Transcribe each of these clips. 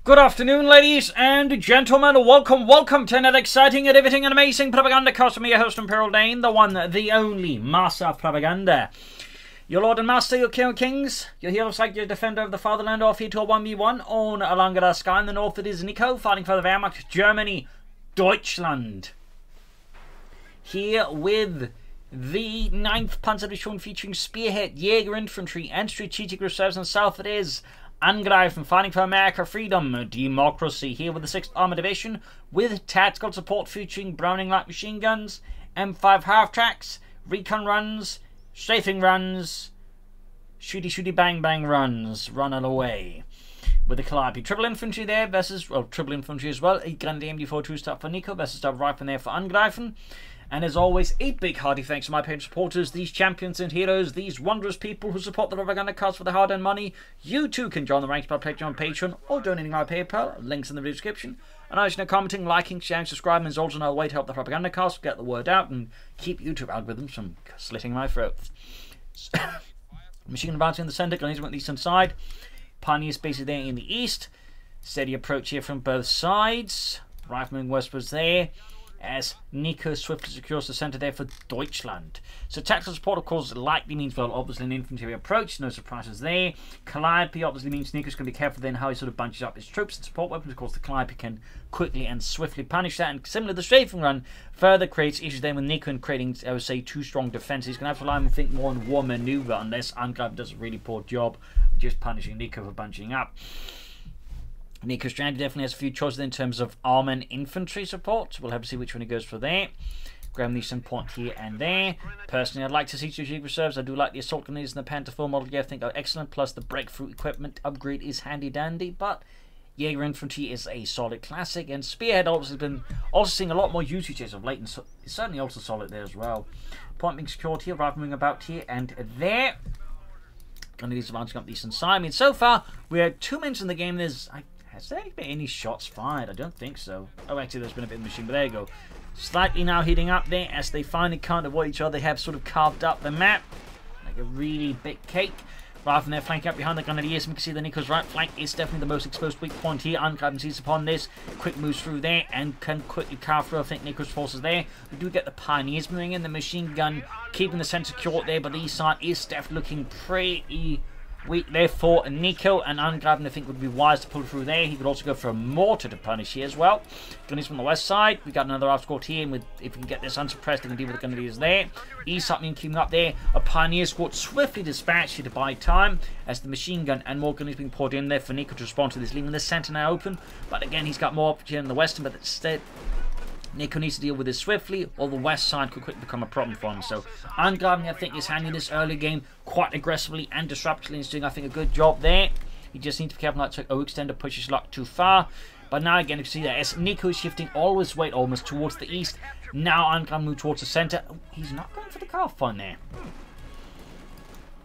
Good afternoon, ladies and gentlemen. Welcome to another exciting, riveting, and amazing Propagandacast. I'm your host, Imperial Dane, the one, the only master of propaganda. Your lord and master, your king of kings, your heroes like your defender of the fatherland, off here to a 1v1 on Langraskaya. In the north it is Nicko, fighting for the Wehrmacht, Germany, Deutschland. Here with the 9th Panzer Division featuring Spearhead, Jäger Infantry, and Strategic Reserves. And south it is Angreifen, fighting for America, freedom, democracy. Here with the 6th Armored Division with tactical support featuring Browning light machine guns, M5 half-tracks, recon runs, strafing runs, shooty bang bang runs, running away. With the Calliope triple infantry there versus, well, triple infantry as well, a Grenadier MD4 two-stop for Nicko versus double rifle there for Angreifen. And as always, a big hearty thanks to my Patreon supporters, these champions and heroes, these wondrous people who support the Propagandacast for their hard-earned money. You too can join the ranks by pledging on Patreon or donating via PayPal, links in the video description. And as you know, commenting, liking, sharing, subscribing is also another way to help the Propagandacast get the word out and keep YouTube algorithms from slitting my throat. Machine gun advancing in the centre, Grenadiers on the eastern side. Pioneers basically there in the east. Steady approach here from both sides. Rifleman westwards there, as Nicko swiftly secures the centre there for Deutschland. So tactical support, of course, likely means, well, obviously an infantry approach, no surprises there. Calliope obviously means Nicko's going to be careful then how he sort of bunches up his troops and support weapons. Of course, the Calliope can quickly and swiftly punish that, and similar to the strafing run, further creates issues then with Nicko in creating, I would say, too strong defences. He's going to have to rely, I think, more on war manoeuvre unless Angreifen does a really poor job of just punishing Nicko for bunching up. Nicko's strategy definitely has a few choices in terms of arm and infantry support. We'll have to see which one he goes for there. Graham needs some point here and there. Personally, I'd like to see strategic reserves. I do like the assault grenades and the Panther 4 model. Yeah, I think are excellent. Plus, the breakthrough equipment upgrade is handy dandy. But Jäger Infantry is a solid classic. And Spearhead obviously been also seeing a lot more usage as of late. And so it's certainly also solid there as well. Point being secured here, rifling about here and there. Grenadiers advancing up the eastern side. I mean, so far, we're 2 minutes in the game. Has there been any shots fired? I don't think so. Oh, actually, there's been a bit of machine, but there you go. Slightly now heating up there as they finally can't avoid each other. They have sort of carved up the map like a really big cake. Rather than their flank up behind the Grenadiers, we can see that Nicko's right flank is definitely the most exposed weak point here. Angreifen sees upon this, quick moves through there and can quickly carve through, I think, Nicko's forces there. We do get the Pioneers moving in, the machine gun keeping the centre secure there, but the east side is definitely looking pretty weak there for Nicko, and Angreifen I think would be wise to pull through there. He could also go for a mortar to punish here as well. Grenadiers from the west side. We got another outscored here, and with, if we can get this unsuppressed, they can deal with the Grenadiers there. East side being keeping up there. A Pioneer squad swiftly dispatched here to buy time as the machine gun and more Grenadiers being poured in there for Nicko to respond to this, leaving the centre now open. But again, he's got more opportunity in the western, but instead Nicko needs to deal with this swiftly, or the west side could quickly become a problem for him. So Angreifen, I think, is handling this early game quite aggressively and disruptively. He's doing, I think, a good job there. He just needs to be careful not to overextend or push his luck too far. But now again, you can see that as Nicko is shifting all his weight almost towards the east, now Angreifen moves towards the centre. Oh, he's not going for the calf one there.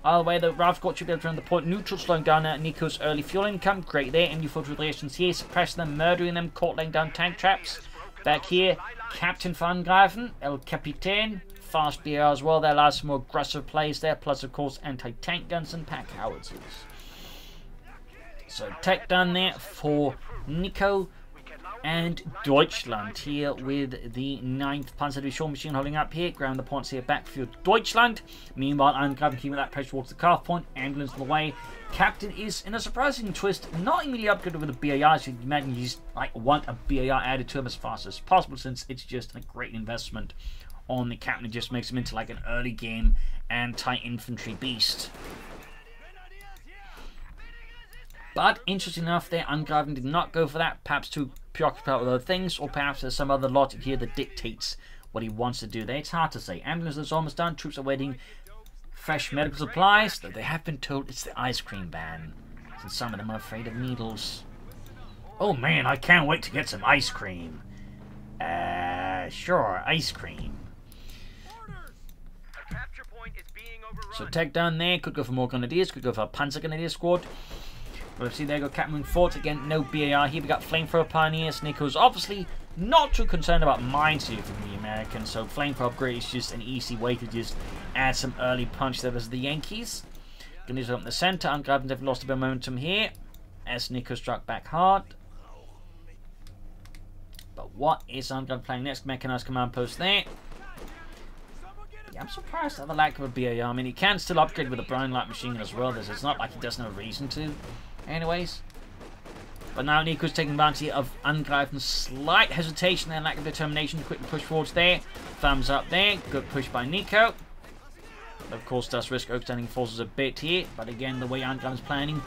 Either way, the Ralph Scott should be able to run the point. Neutral slowing down Nicko's early fuel income. Great there. And infantry relations here, suppressing them, murdering them, caught laying down tank traps. Back here, Captain van Angreifen, El Capitaine, fast BR as well. That allows some more aggressive plays there, plus of course anti-tank guns and pack howitzers. So tech done there for Nicko and Deutschland here with the 9th Panzer Division machine holding up here. Ground the points here back for Deutschland. Meanwhile, Angreifen keeping that pressure towards the calf point. Ambulance on the way. Captain is, in a surprising twist, not immediately upgraded with a BAR. So you can imagine you just want a BAR added to him as fast as possible, since it's just a great investment on the Captain. It just makes him into like an early game anti-infantry beast. But interesting enough there, Angreifen did not go for that, perhaps too preoccupied with other things, or perhaps there's some other logic here that dictates what he wants to do there. It's hard to say. Ambulance is almost done, troops are waiting. Fresh medical supplies, though they have been told it's the ice cream ban, since some of them are afraid of needles. Oh man, I can't wait to get some ice cream. Sure, ice cream. So tech down there, could go for more Grenadiers, could go for a Panzer Grenadier squad. But see, there you go, Captain moving forward again, no BAR here. We got Flamethrower Pioneers. Nicko's obviously not too concerned about mines here from the Americans, so Flamethrower upgrade is just an easy way to just add some early punch there versus the Yankees. Grenadiers up in the centre. Angreifen have lost a bit of momentum here as Nicko struck back hard. But what is Angreifen playing next? Mechanized command post there. Yeah, I'm surprised at the lack of a BAR. I mean, he can still upgrade with a Browning light machine gun as well. It's not like he doesn't have a reason to. Anyways. But now Nicko's taking advantage of Angreifen's slight hesitation and lack of determination. Quickly push forwards there. Thumbs up there. Good push by Nicko. Of course, does risk overstanding forces a bit here. But again, the way Angreifen's playing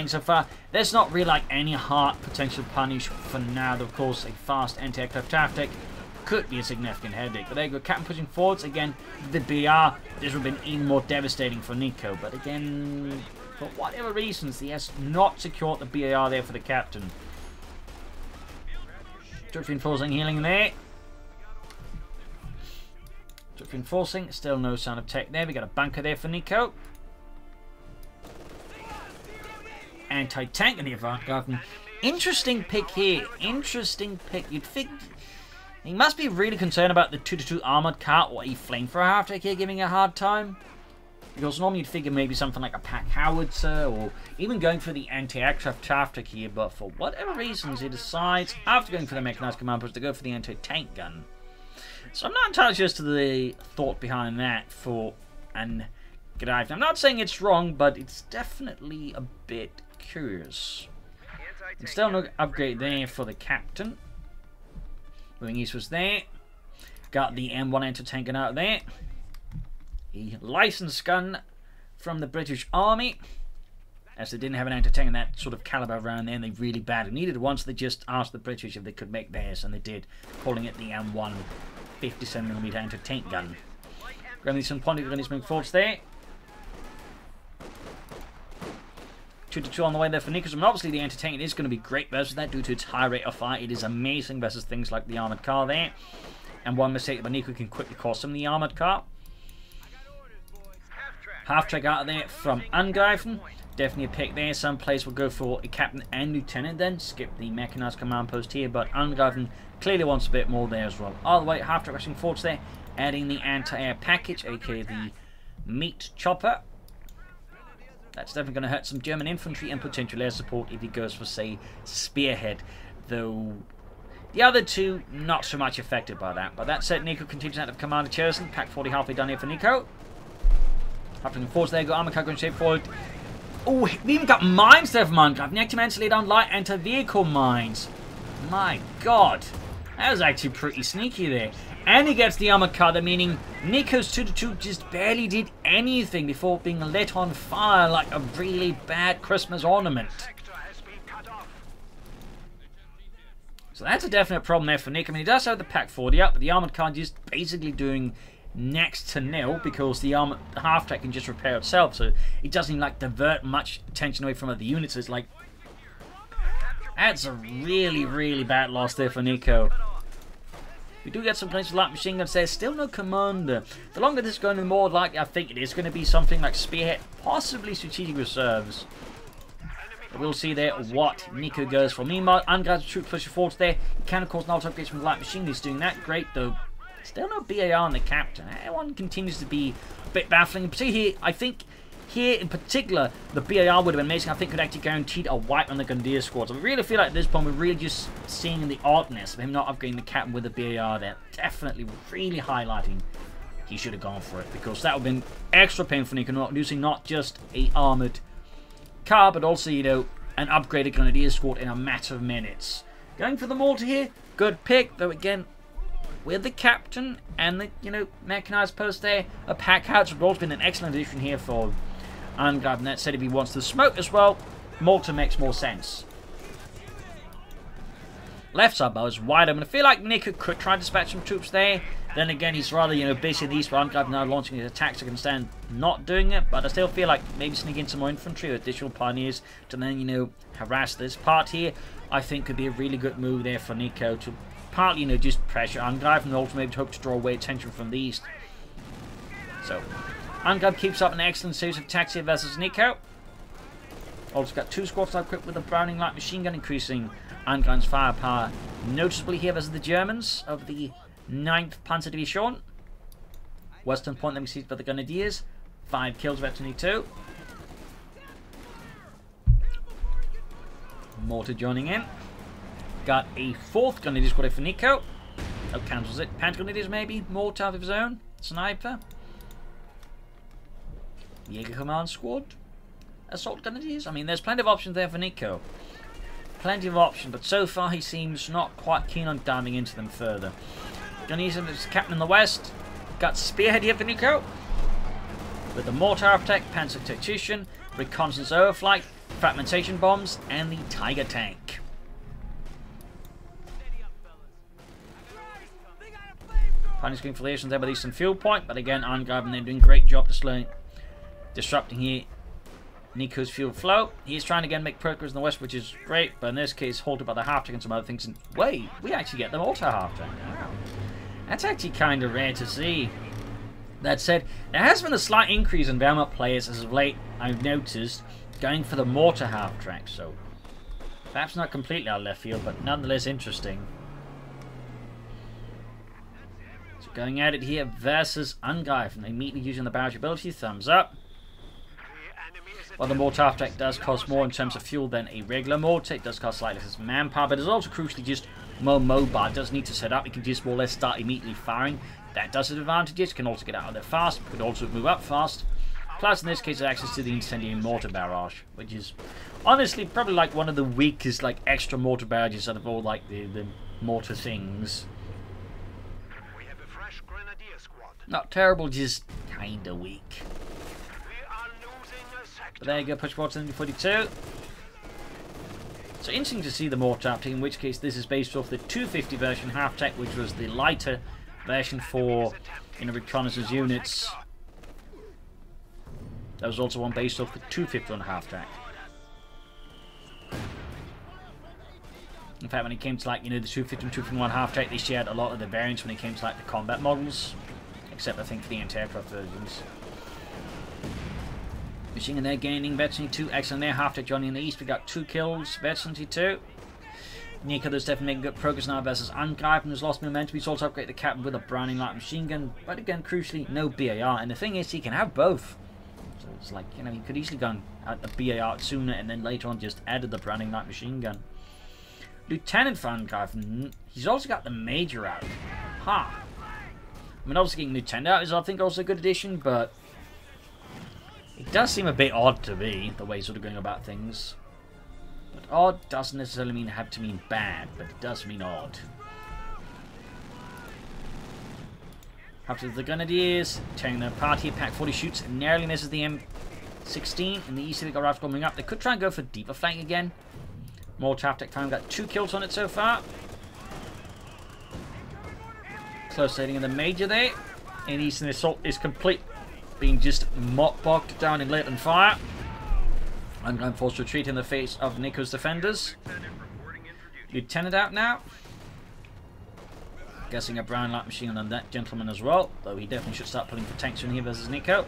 so far, there's not really like any hard potential punish for now. Of course, a fast anti-aircraft tactic could be a significant headache. But there you go, Captain pushing forwards. Again, the BR. This would have been even more devastating for Nicko. But again, for whatever reasons, he has not secured the BAR there for the Captain. Troop reinforcing, healing there. Troop reinforcing, still no sign of tech there. We got a bunker there for Nicko. Anti-tank in the Angreifen. Interesting pick here. Interesting pick. You'd think he must be really concerned about the 2-2 armored car or a flamethrower half-tech here giving a hard time. Because normally you'd figure maybe something like a pack howitzer or even going for the anti-aircraft half-tech here. But for whatever reasons, he decides, after going for the mechanized command post, to go for the anti-tank gun. So I'm not entirely sure as to the thought behind that for Angreifen. I'm not saying it's wrong, but it's definitely a bit curious. And still no upgrade there for the Captain. Moving eastwards there. Got the M1 anti-tank gun out there. A licensed gun from the British Army. As they didn't have an anti-tank in that sort of caliber around there, and they really badly needed it. Once they just asked the British if they could make theirs, and they did, calling it the M1 57mm anti-tank gun. Grabbing some pointed gun is moving forwards there. 2-2 on the way there for Nicko. And obviously the anti-tank is going to be great versus that due to its high rate of fire. It is amazing versus things like the armoured car there. And one mistake by Nicko can quickly cost him the armoured car. Half-track out there from Angreifen. Definitely a pick there. Some players will go for a captain and lieutenant then. Skip the mechanized command post here. But Angreifen clearly wants a bit more there as well. All the way, half-track rushing forwards there. Adding the anti-air package, aka the meat chopper. That's definitely going to hurt some German infantry and potential air support if he goes for, say, Spearhead. Though the other two, not so much affected by that. But that said, Nicko continues out of Commander chosen. Pack 40 halfway done here for Nicko. Half-track forwards there, go armor car going straight forward. Oh, we even got mines there from Angreifen. Active man to lay down light anti-vehicle mines. My god. That was actually pretty sneaky there. And he gets the armor cutter, meaning Nicko's 2-2 just barely did anything before being lit on fire like a really bad Christmas ornament. So that's a definite problem there for Nicko. I mean, he does have the Pack 40 up, but the armored car just basically doing next to nil because the half-track can just repair itself, so it doesn't like divert much attention away from other units. It's like, that's a really, really bad loss there for Nicko. We do get some planes with light machine guns there. Still no commander. The longer this is going, the more likely I think it is going to be something like Spearhead, possibly strategic reserves. But we'll see there what Nicko goes for. Meanwhile, Angreifen's troop pushing forwards there. He can, of course, not upgrade from the light machine. He's doing that great, though. Still no BAR on the Captain. That one continues to be a bit baffling. Particularly here, I think here in particular, the BAR would have been amazing. I think could actually guaranteed a wipe on the Gundir squad. So I really feel like at this point we're really just seeing the oddness of him not upgrading the Captain with the BAR there. Definitely really highlighting he should have gone for it, because that would have been extra pain for Nicko, not losing not just a armoured car, but also, you know, an upgraded Grenadier squad in a matter of minutes. Going for the mortar here, good pick, though again, with the Captain and the, you know, mechanized post there, a pack house would also been an excellent addition here for Angreifen. That said, if he wants to smoke as well, mortar makes more sense. Left side bar is wide open. I feel like Nicko could try to dispatch some troops there. Then again, he's rather, you know, busy in the east, but Angreifen now launching his attacks. I can stand not doing it, but I still feel like maybe sneak in some more infantry or additional pioneers to then, you know, harass this part here. I think could be a really good move there for Nicko to partly, you know, just pressure Angreifen and also maybe hope to draw away attention from the east. So, Angreifen keeps up an excellent series of attacks here versus Nicko. Also got two squads now equipped with a Browning light machine gun, increasing Angreifen's firepower noticeably here versus the Germans of the 9th Panzer Division. Western point, let me see for the Grenadiers. 5 kills, Veteran 2. Mortar joining in. Got a 4th Grenadier squad for Nicko. Oh, cancels it. Panther-Grenadiers maybe? Mortar of his own? Sniper? Jaeger Command Squad? Assault Grenadiers? I mean, there's plenty of options there for Nicko. Plenty of options, but so far he seems not quite keen on diving into them further. Gonna use him as captain in the west. Got Spearhead here for Nicko. With the Mortar Architect, Panzer Tactician, Reconnaissance Overflight, Fragmentation Bombs, and the Tiger Tank. Finding screen affiliations there with Eastern Fuel Point, but again, Angreifen, they're doing a great job disrupting here Nicko's fuel flow. He's trying to again make progress in the west, which is great, but in this case, halted by the half tank and some other things. And wait, we actually get the mortar half tank. Wow. That's actually kind of rare to see. That said, there has been a slight increase in Wehrmacht players as of late, I've noticed, going for the mortar half track, so perhaps not completely out of left field, but nonetheless interesting. So going at it here versus Angreifen, immediately using the barrage ability, thumbs up. While the mortar half track does cost more in terms of fuel than a regular mortar, it does cost slightly less manpower, but it's also crucially just more mobile. It doesn't need to set up, it can just more or less start immediately firing. That does have advantages, can also get out of there fast, could also move up fast. Plus, in this case, access to the incendiary mortar barrage, which is honestly probably like one of the weakest like extra mortar barrages out of all like the mortar things. We have a fresh grenadier squad. Not terrible, just kinda weak. We are losing a sector. But there you go, push forward to 42. So interesting to see the mortar half tank, in which case this is based off the 250 version half tank, which was the lighter version for reconnaissance units. There was also one based off the 250 on half track. In fact, when it came to like the 250 and 251 half track, they shared a lot of the variants when it came to like the combat models, except I think for the anti-aircraft versions. Machine gun there gaining Veteran 2, excellent there. Half track Johnny in the east, we got 2 kills. Veteran 2. Nicko is definitely making good progress now versus Angreifen, who's lost momentum. He's also upgraded the captain with a Browning light machine gun, but again, crucially, no BAR. And the thing is, he can have both. So it's like, you could easily gone at the BAR sooner and then later on just added the Browning light machine gun. Lieutenant for Angreifen, he's also got the Major out. Ha! I mean, obviously getting Lieutenant out is, I think, also a good addition, but it does seem a bit odd to me, the way he's sort of going about things. But odd doesn't necessarily have to mean bad, but it does mean odd. After the Grenadiers, tearing their party, Pack 40 shoots and narrowly misses the M16. In the east, they've got rifle coming up. They could try and go for deeper flank again. More Tactic time, got 2 kills on it so far. Close setting in the Major there. In east, the assault is complete, being just bogged down in lead and fire. I'm going forced to retreat in the face of Nicko's defenders. Lieutenant out now. Guessing a brown light machine gun on that gentleman as well, though he definitely should start pulling for tanks in here versus Nicko.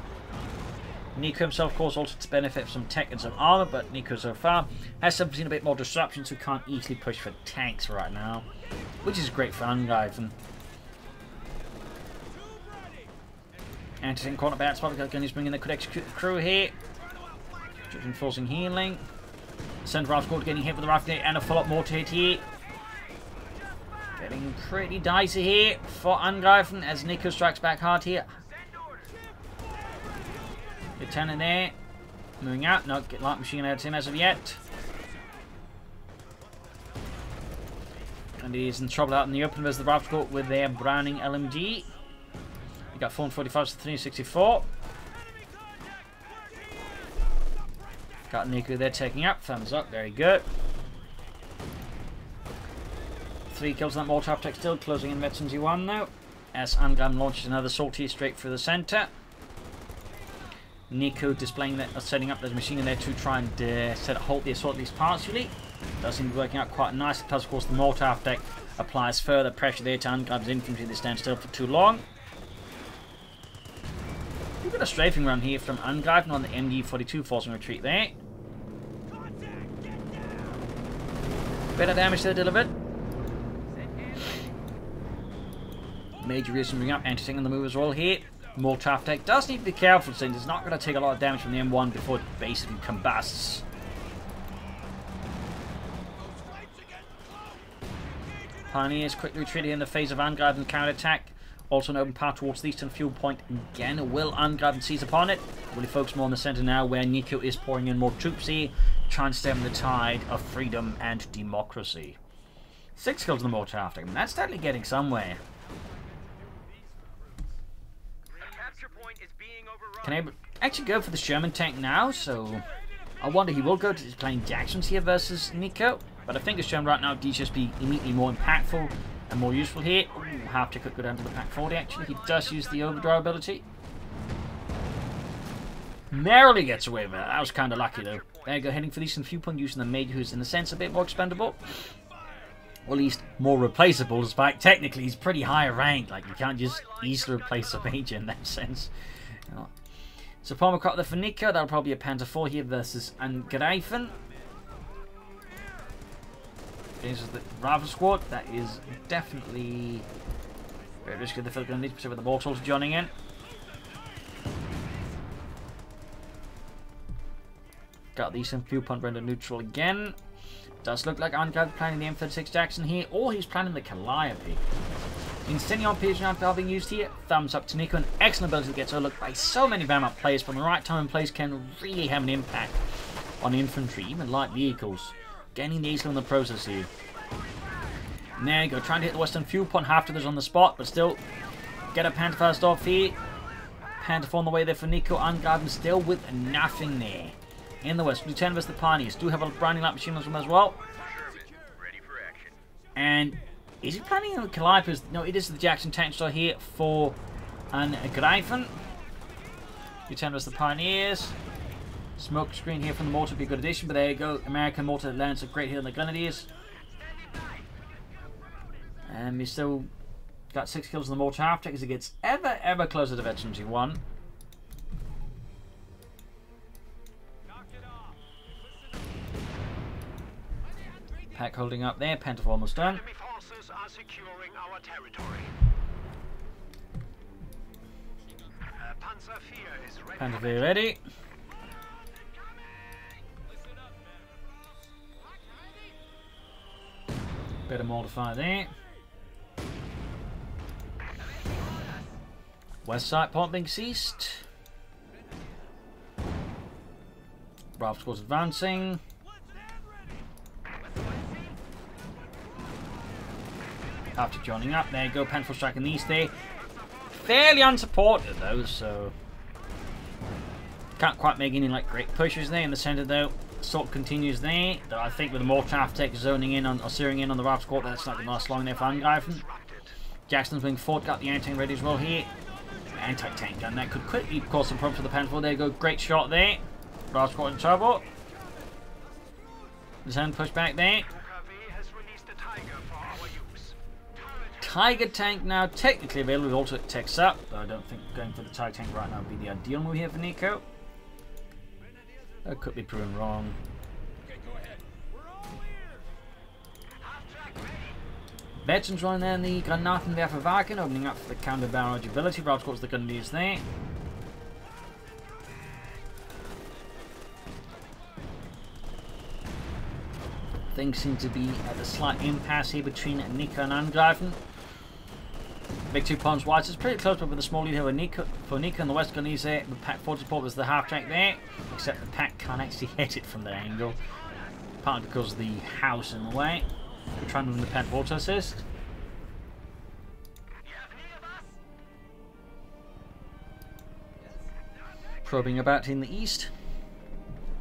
Nicko himself, of course, also to benefit from some tech and some armor, but Nicko so far has seen a bit more disruption, so can't easily push for tanks right now, which is great for Angreifen. Anti-tank corner bat spot, he's bringing the codex crew here. Enforcing healing. Center rifle squad getting hit with the rifle and a follow-up mortar hit here. Getting pretty dicey here for Angreifen as Nicko strikes back hard here. Lieutenant there. Moving out. No, get light machine out of him as of yet. And he's in trouble out in the open versus the rifle squad with their Browning LMG. We got 445 to 364. Got Nicko there taking up. Thumbs up. Very good. 3 kills on that mortar tech still. Closing in Veterans U1 now. As Angreifen launches another sortie straight through the centre. Nicko displaying that, setting up the machine gun there to try and halt the assault at least partially. Does seem to be working out quite nicely. Plus, of course, the mortar deck applies further pressure there to Angreifen's infantry that stand still for too long. We've got a strafing run here from Angreifen on the MG42 forcing retreat there. Better damage there delivered. Major reason to bring up, anti-tank on the move as well here. More tough tech. Does need to be careful since it's not going to take a lot of damage from the M1 before it basically combusts. Pioneers quickly retreating in the face of Angreifen's counter-attack. Also an open path towards the eastern fuel point. Again, will Angreifen seize upon it? Will he focus more on the centre now, where Nicko is pouring in more troops here, trying to stem the tide of freedom and democracy. 6 kills in the mortar after him. That's definitely getting somewhere. Can I actually go for the Sherman tank now? So I wonder he will go to playing Jacksons here versus Nicko. But I think the Sherman right now would just be immediately more impactful and more useful here. Ooh, Half-Tech could go down to the Pack 40 actually. He does use the overdrive ability. Narrowly gets away with it. That was kind of lucky though. There you go, heading for the eastern viewpoint using the Major, who's in a sense a bit more expendable. Or at least more replaceable, despite technically he's pretty high rank. Like, you can't just easily replace a Major in that sense. You know. So Palmer got there for Nicko. That'll probably be a Panther 4 here versus Angreifen. This is the Rifle Squad. That is definitely very risky. The Philippines need to with the Mortals joining in. Got the eastern viewpoint rendered neutral again. Does look like Angreifen planning the M36 Jackson here, or he's planning the Calliope. Incendion Pigeon now being used here. Thumbs up to Nicko. An excellent ability to get overlooked by so many Vanguard players, but the right time and place can really have an impact on infantry, even light vehicles. Gaining the ace in the process here. And there you go, trying to hit the western fuel point. Half-Tech on the spot, but still get a Panther first off here. Panther 4 on the way there for Nicko. Angreifen still with nothing there. In the west, Lieutenant versus the Pioneers do have a branding light machine on them as well. And is he planning on Calliope? No, it is the Jackson tank store here for Angreifen. Lieutenant versus the Pioneers. Smoke screen here from the mortar would be a good addition, but there you go. American mortar lands a great hit on the Grenadiers. And we still got 6 kills in the mortar after because it gets ever closer to Veterans 1. Pack holding up there, Panther almost done. Enemy forces are securing our territory. Panzer IV is ready. Panther V ready. Bit of mortar there. West side point being ceased. Rifle squad's advancing. After joining up, there you go, Panther striking the east there. Fairly unsupported though, so can't quite make any like great pushes there in the centre though. Assault continues there. Though I think with the mortar Half-Tech zoning in on or zeroing in on the Rifle Squad, that's not going to last long there for Angreifen. Jackson's being fought, got the anti-tank ready as well here. Anti-tank gun that could quickly cause some problems for the Panther. There you go, great shot there. Rifle Squad in trouble. Lieutenant push back there. Tiger tank now technically available with alternate techs up, but I don't think going for the Tiger tank right now would be the ideal move here for Nicko. That could be proven wrong. Veterans running there in the Granatenwerfer Wagen, opening up for the counter barrage ability. Rifle Squad's the gun news there. Things seem to be at a slight impasse here between Nicko and Angreifen. Big 2 points wide, so it's pretty close, but with a small lead here with Nicko. For Nicko and the West Gunnies there, the Pack 4 support was the Half-Tech there, except the Pack can't actually hit it from that angle. Partly because of the house in the way. We're trying to win the Pack auto assist. Probing about in the east.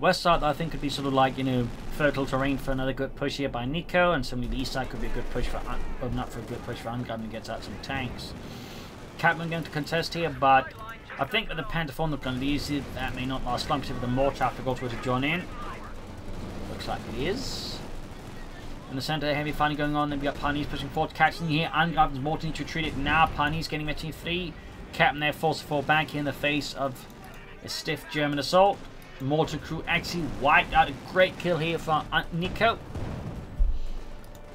West side, I think, could be sort of like, you know, fertile terrain for another good push here by Nicko, and similarly the east side could be a good push for, open up for a good push for Angreifen to get out some tanks. Captain going to contest here, but I think with the Panther 4 not going to be easy, that may not last long, because with the mortar after Gold's to join in. Looks like it is. In the centre, heavy fighting going on, then we got Pioneers pushing forward, catching here. Angreifen's mortar needs to retreat it now. Pioneers getting Mettle 3. Captain there forced to fall back here in the face of a stiff German assault. Mortar crew actually wiped out. A great kill here for Nicko.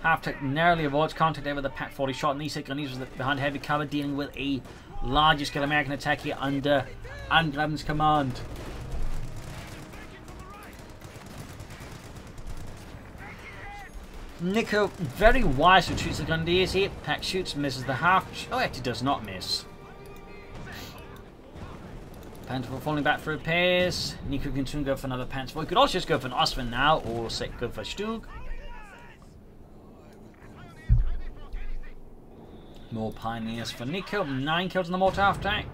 Half-Tech narrowly avoids contact there with the Pack 40 shot, and these Gunnies was behind heavy cover, dealing with a larger scale American attack here under Angreifen's command. Nicko very wisely shoots the Grenadiers here. Pack shoots, misses the half. Oh, actually does not miss. Panther falling back for repairs. Nicko can soon go for another Panther. He could also just go for an Ostman now, or say go for Stug. More Pioneers for Nicko. 9 kills on the mortar half track.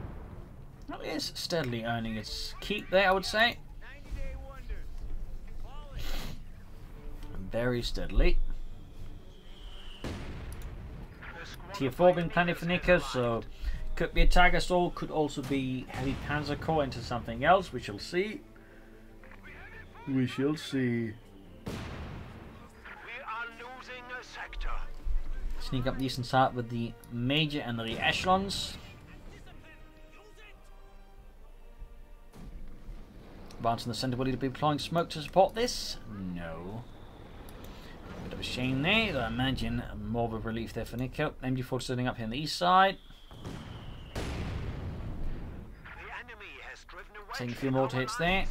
That is steadily earning its keep there, I would say. Very steadily. Tier 4 being planted for Nicko, so could be a Tiger Soul, could also be Heavy Panzer Corps into something else. We shall see. We shall see. We are losing a sector. Sneak up the eastern side with the Major and the Echelons. Advancing the centre, will he be deploying smoke to support this? No. Bit of a shame there. I imagine more of a relief there for Nicko. MG4 sitting up here on the east side. Taking a few mortar hits there.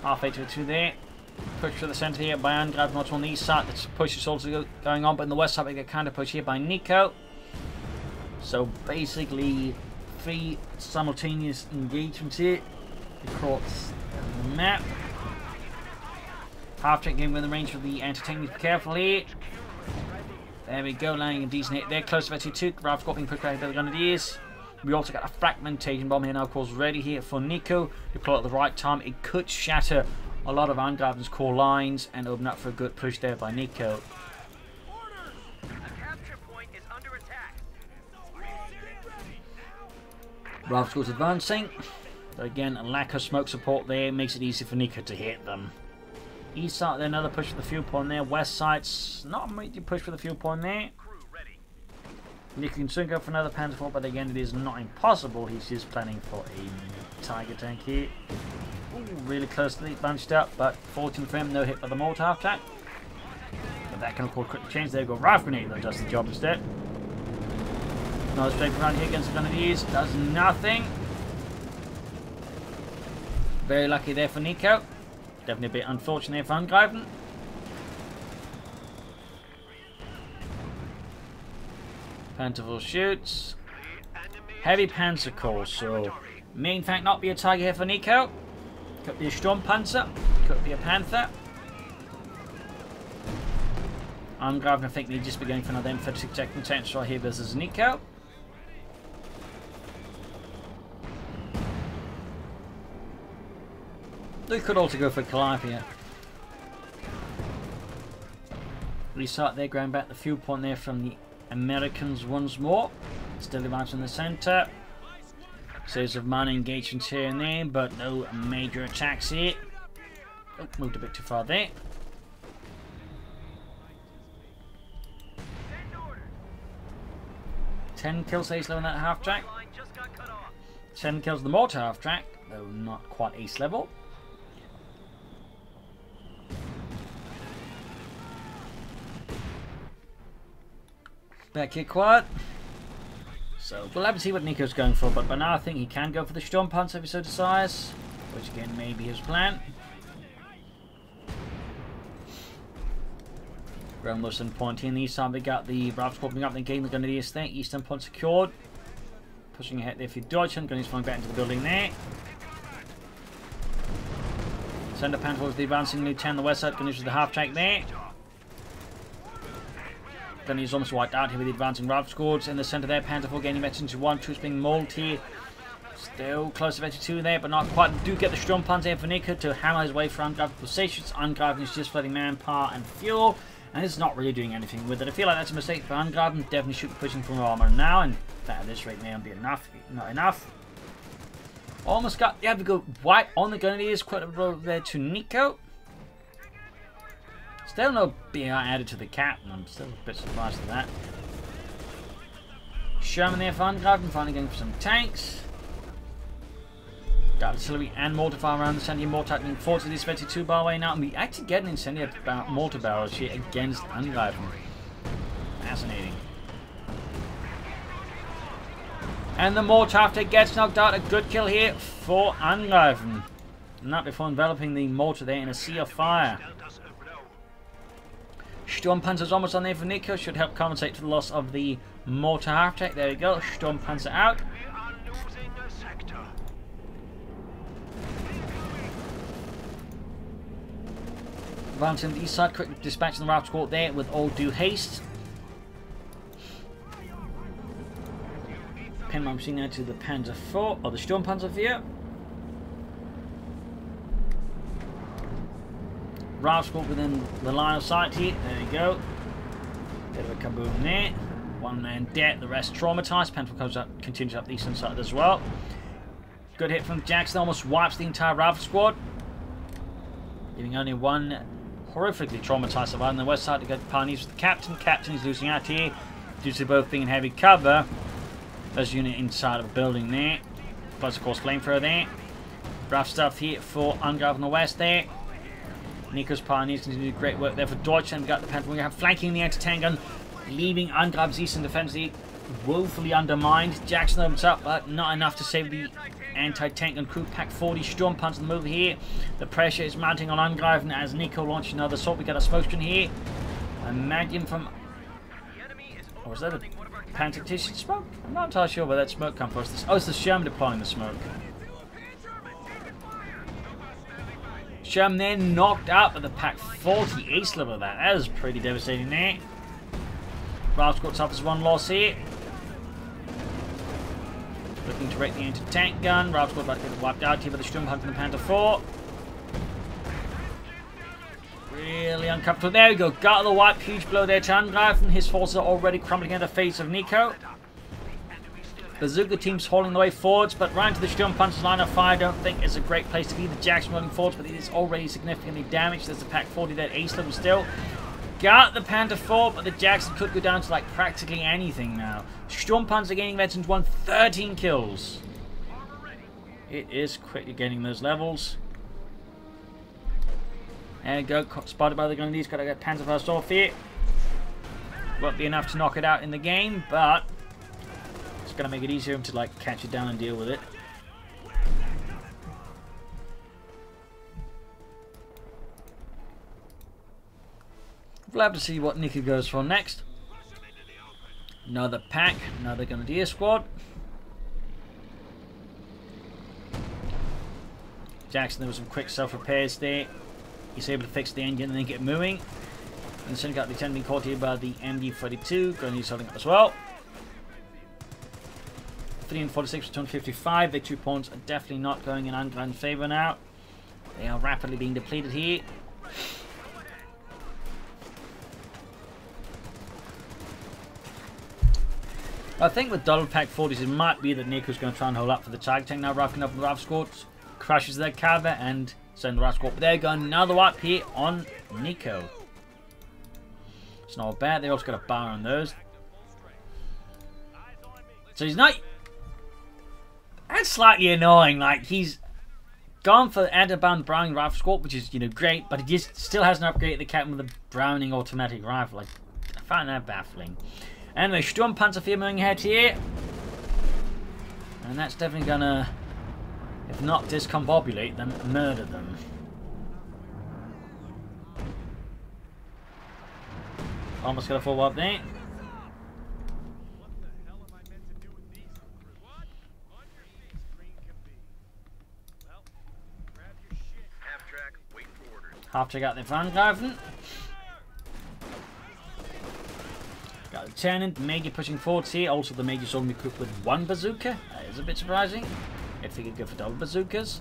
Half 8-2 there. Push to the centre here by Angreifen, not on the east side. The push is also going on, but in the west side we get counter push here by Nicko. So basically 3 simultaneous engagements here across the map. Half track game within the range of the anti-tank. Be careful here. There we go, landing a decent hit there. Close to 2. Ralph's got being pushed back by the Grenadiers. We also got a fragmentation bomb here now, of course, ready here for Nicko. Deploy at the right time. It could shatter a lot of Angreifen's core lines and open up for a good push there by Nicko. Ralph's goes advancing. But again, a lack of smoke support there makes it easy for Nicko to hit them. East side, there another push for the fuel point there. West side's not a major push for the fuel point there. Nicko can soon go for another Panzer IV, but again, it is not impossible. He's just planning for a Tiger tank here. Ooh, really closely bunched up, but fortunate for him, no hit by the mortar half track. But that can of course quickly change. There you go, Rifle Grenade, that does the job instead. Another straight around here against the Grenadiers, does nothing. Very lucky there for Nicko. Definitely a bit unfortunate for Angreifen. Panther shoots. Heavy Panzer Corps, so may in fact not be a Tiger here for Nicko. Could be a Sturmpanzer, could be a Panther. Angreifen, I think they just be going for another M36 tech potential here versus Nicko. They could also go for Calliope. Restart there, going back the fuel point there from the Americans once more. Still advancing in the centre. Series of minor engagements here and there, but no major attacks here. Oh, moved a bit too far there. Ten kills ace level on that half track. 10 kills the mortar half track, though not quite ace level. Back here quiet. So we'll have to see what Nicko's going for, but by now I think he can go for the Sturmpanzer if he so desires, which again may be his plan. Ground Western point here in the east side, we got the Bravo popping up, then getting the Grenadiers there. Eastern point secured. Pushing ahead there for Deutschland, Grenadiers falling back into the building there. Centre Panther was the advancing new 10 on the west side, Grenadiers with the half track there. Grenadiers almost wiped out here with the advancing Rav squads in the centre there. Panther 4 gaining message into 1, troops being mauled here. Still close to 2 there, but not quite. Do get the Sturmpanzer in for Nicko to hammer his way for Angreifen positions. Angreifen is just flooding manpower and fuel, and it's not really doing anything with it. I feel like that's a mistake for Angreifen. Definitely should be pushing for armour now, and that at this rate may not be enough. Not enough. Almost got the other go right on the Grenadiers. Quite a bit there to Nicko. Still no BR added to the cap, and I'm still a bit surprised at that. Sherman there for Angreifen, finally going for some tanks. Got artillery and mortar fire around the centre. Mortar tightening forward to this 22 bar way now, and we actually get an incendiary mortar barrels here against Angreifen. Fascinating. And the mortar after gets knocked out. A good kill here for Angreifen. Not before enveloping the mortar there in a sea of fire. Dealt us a blow. Sturmpanzer's almost on there for Nicko. Should help compensate for the loss of the mortar half-tech. There we go. Sturmpanzer out. We are losing a sector. Advancing the east side, quickly dispatching the Ralph squad there with all due haste. Pin my machine now to the Panzer IV, or the Sturmpanzer IV. Ralph squad within the line of sight here. There we go. Bit of a kaboom there. One man dead, the rest traumatized. Panzer comes up, continues up the eastern side as well. Good hit from Jackson, almost wipes the entire Ralph squad. Giving only one horrifically traumatized survivor on the west side to go to Pioneers with the captain. Captain is losing out here due to both being in heavy cover. There's a unit inside of a building there. Plus, of course, flamethrower there. Rough stuff here for Angreifen on the west there. Nicko's Pioneers continue to do great work there for Deutschland. We got the Panther. We have flanking the anti-tank gun, leaving Angreifen's eastern defense woefully undermined. Jackson opens up, but not enough to save the anti-tank and crew. Pack 40 Sturmpanzer on the move here. The pressure is mounting on Angreifen as Nicko launches another assault. We got a smoke screen here. A Magnum from... Or was that a Pantactician smoke? I'm not entirely sure where that smoke comes from. Oh, it's the Sherman deploying the smoke. Sherman then knocked out by the Pack 40 ace level of that. That was pretty devastating there. Ralph squad suffers one loss here. Looking to wreck the anti-tank gun. Ralph squad about to get wiped out here by the Sturmpanzer and the Panther 4. Really uncomfortable. There we go. Got the wipe. Huge blow there to Angreifen. His forces are already crumbling in the face of Nicko. Bazooka team's hauling the way forwards, but right into the Sturmpanzer's line of fire. I don't think it's a great place to be. The Jackson rolling forwards, but it is already significantly damaged. There's the Pack 40 there, ace level still. Got the Panther 4, but the Jackson could go down to like practically anything now. Sturmpanzer gaining veterans 13 kills. It is quickly gaining those levels. There we go, spotted by the Grenadiers. Got to get Panzer first off here. Won't be enough to knock it out in the game, but it's going to make it easier to like catch it down and deal with it. We'll have to see what Nicko goes for next. Another pack, another Grenadier squad. Jackson, there was some quick self-repairs there. He's able to fix the engine and then get moving. And then got the Lieutenant being caught here by the MD-42. Grenadiers holding up as well. 346 for 255. Victory points are definitely not going in Angreifen's favour now. They are rapidly being depleted here. I think with double pack 40s, it might be that Nicko's going to try and hold up for the tag tank now, roughing up the Ralph squad, crashes their cover and send the Ralph squad. But there you go, another wipe here on Nicko. It's not bad. They also got a bar on those. So he's not. That's slightly annoying. Like he's gone for the anti-bound Browning rifle squad, which is great, but he just still hasn't upgraded the captain with a Browning automatic rifle. Like I find that baffling. Anyway, Sturmpanzer 4 moving ahead here. And that's definitely gonna, if not discombobulate them, murder them. Almost got a full wipe there. Half-track out there for Angreifen. Got Lieutenant, Major pushing forwards here. Also, the Major's only equipped with one bazooka. That is a bit surprising. I figured go for double bazookas.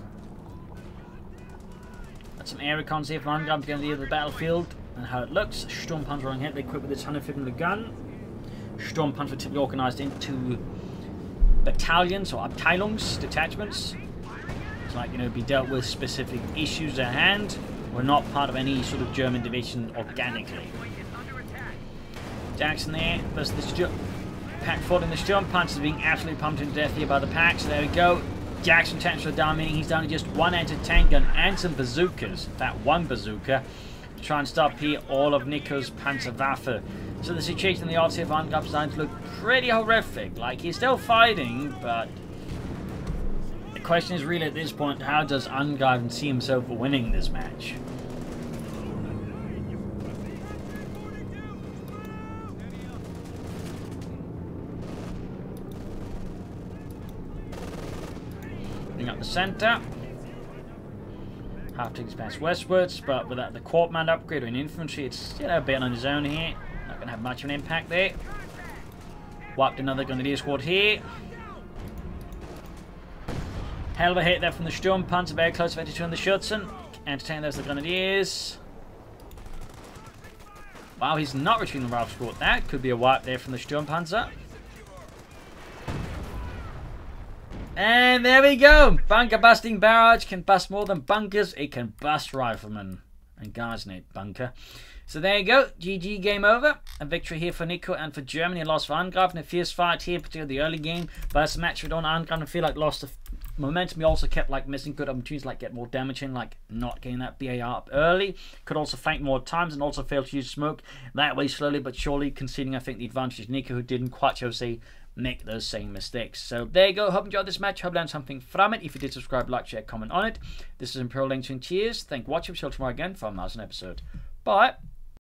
Got some air recons here from Angreifen to get on the other battlefield and how it looks. Sturmpanzer on hit. They equipped with this 150mm gun. Sturmpanzer typically organised into battalions or Abteilungs, detachments. It's like, be dealt with specific issues at hand. We're not part of any sort of German division organically. Jackson there versus the Pack 40 and the Sturmpanzer being absolutely pumped to death here by the pack. So there we go. Jackson tanks are down, meaning he's down to just one anti-tank gun and some bazookas. In fact, one bazooka to try and stop here all of Nicko's Panzerwaffe. So the situation in the RTF Angreifen is starting to look pretty horrific. Like he's still fighting, but question is really at this point, how does Angreifen see himself winning this match? Bring up the centre. Have to expand westwards, but without the Quartman upgrade or an infantry, it's still a bit on his own here. Not going to have much of an impact there. Wiped another Grenadier squad here. Hell of a hit there from the Sturmpanzer, very close to 22 on the Schutzen. Entertain those the Grenadiers. Wow, he's not retreating the Ralph squad. That could be a wipe there from the Sturmpanzer. And there we go. Bunker busting barrage can bust more than bunkers. It can bust riflemen and guards in it bunker. So there you go. GG, game over. A victory here for Nicko and for Germany. A loss for Angreifen. A fierce fight here, particularly the early game. But as a match with on Angreifen, I feel like lost the momentum. He also kept like missing good opportunities, like get more damage in, like not getting that BAR up early. Could also fight more times and also failed to use smoke. That way, slowly but surely, conceding I think the advantage is Nicko, who didn't quite, shall we say, make those same mistakes. So there you go. Hope you enjoyed this match. Hope you learned something from it. If you did, subscribe, like, share, comment on it. This is Imperial Links and cheers. Thank you for watching. We'll see you tomorrow again for a Mouse episode. Bye.